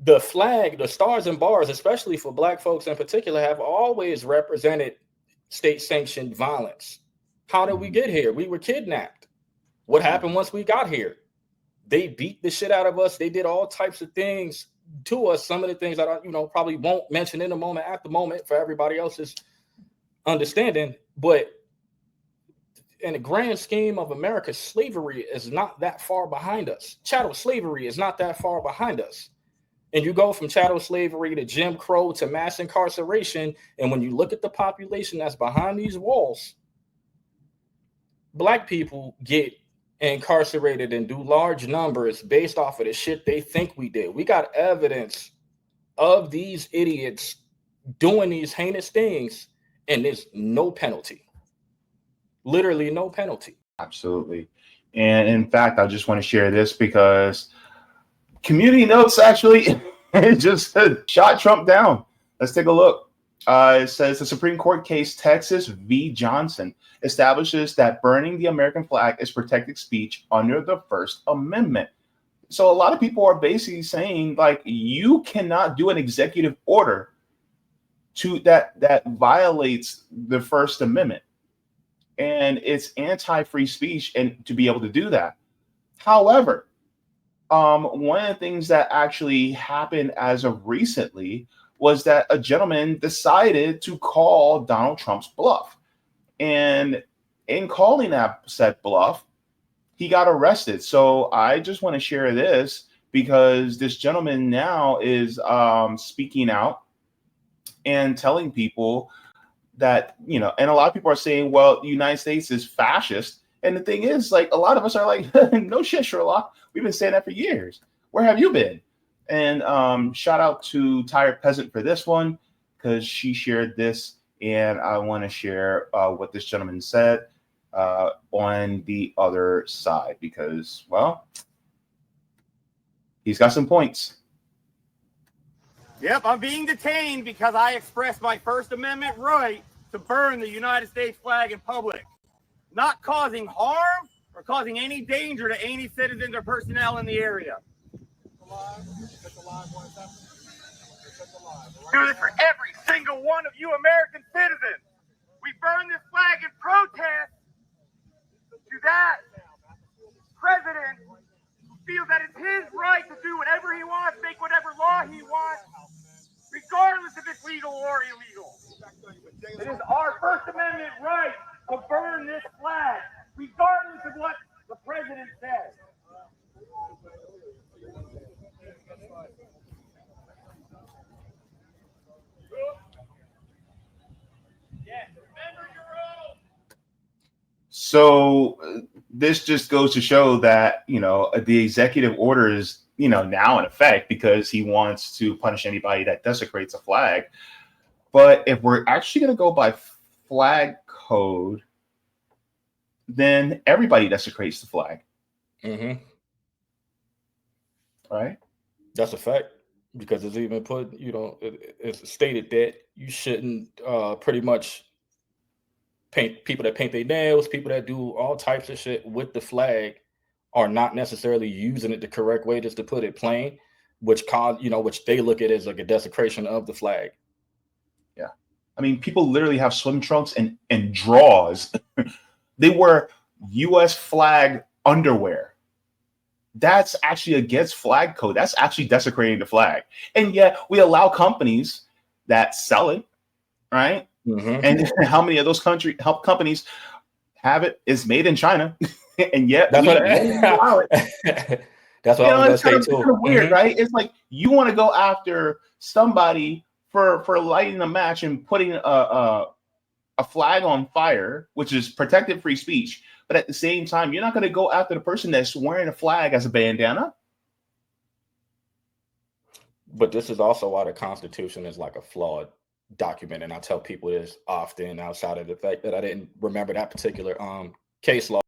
the flag, the stars and bars, especially for Black folks in particular, have always represented state-sanctioned violence. How did we get here? We were kidnapped. What happened once we got here? They beat the shit out of us. They did all types of things to us. Some of the things that I, probably won't mention in the moment, at the moment, for everybody else's understanding. But in the grand scheme of America, slavery is not that far behind us. Chattel slavery is not that far behind us. And you go from chattel slavery to Jim Crow to mass incarceration. And when you look at the population that's behind these walls, Black people get incarcerated and do large numbers based off of the shit they think we did. We got evidence of these idiots doing these heinous things, and there's no penalty. Literally no penalty. Absolutely. And in fact, I just want to share this because Community Notes actually just shot Trump down. Let's take a look. It says the Supreme Court case Texas v. Johnson establishes that burning the American flag is protected speech under the First Amendment. So a lot of people are basically saying, like, you cannot do an executive order to that violates the First Amendment. And it's anti-free speech, and to be able to do that. However, one of the things that actually happened as of recently was that a gentleman decided to call Donald Trump's bluff. And in calling that said bluff, he got arrested. So I just want to share this because this gentleman now is speaking out and telling people that, and a lot of people are saying, well, the United States is fascist. And the thing is, like, a lot of us are like, no shit, Sherlock. We've been saying that for years. Where have you been? And shout out to Tired Peasant for this one, because she shared this. And I want to share what this gentleman said on the other side, because, well, he's got some points. Yep, I'm being detained because I expressed my First Amendment right to burn the United States flag in public, not causing harm or causing any danger to any citizens or personnel in the area. Do this for every single one of you American citizens. We burn this flag in protest to that president who feels that it's his right to do whatever he wants, make whatever law he wants, regardless if it's legal or illegal. It is our First Amendment right to burn this flag, regardless of what the president says. Yes, remember your own. So this just goes to show that, the executive order is, now in effect because he wants to punish anybody that desecrates a flag. But if we're actually going to go by flag code, then everybody desecrates the flag. Mm-hmm. Right? That's a fact, because it's even put, it's stated that you shouldn't pretty much paint people that paint their nails, people that do all types of shit with the flag are not necessarily using it the correct way, just to put it plain, which they look at as like a desecration of the flag. Yeah. I mean, people literally have swim trunks and drawers. They wear U.S. flag underwear. That's actually against flag code. That's actually desecrating the flag. And yet we allow companies that sell it, right? Mm-hmm. And how many of those companies have it is made in China? And yet that's what allow it. That's what I was going to say too. Kind of weird, mm-hmm. Right? It's like you want to go after somebody for lighting a match and putting a flag on fire, which is protected free speech. But at the same time, you're not going to go after the person that's wearing a flag as a bandana. But this is also why the Constitution is like a flawed document. And I tell people this often outside of the fact that I didn't remember that particular case law.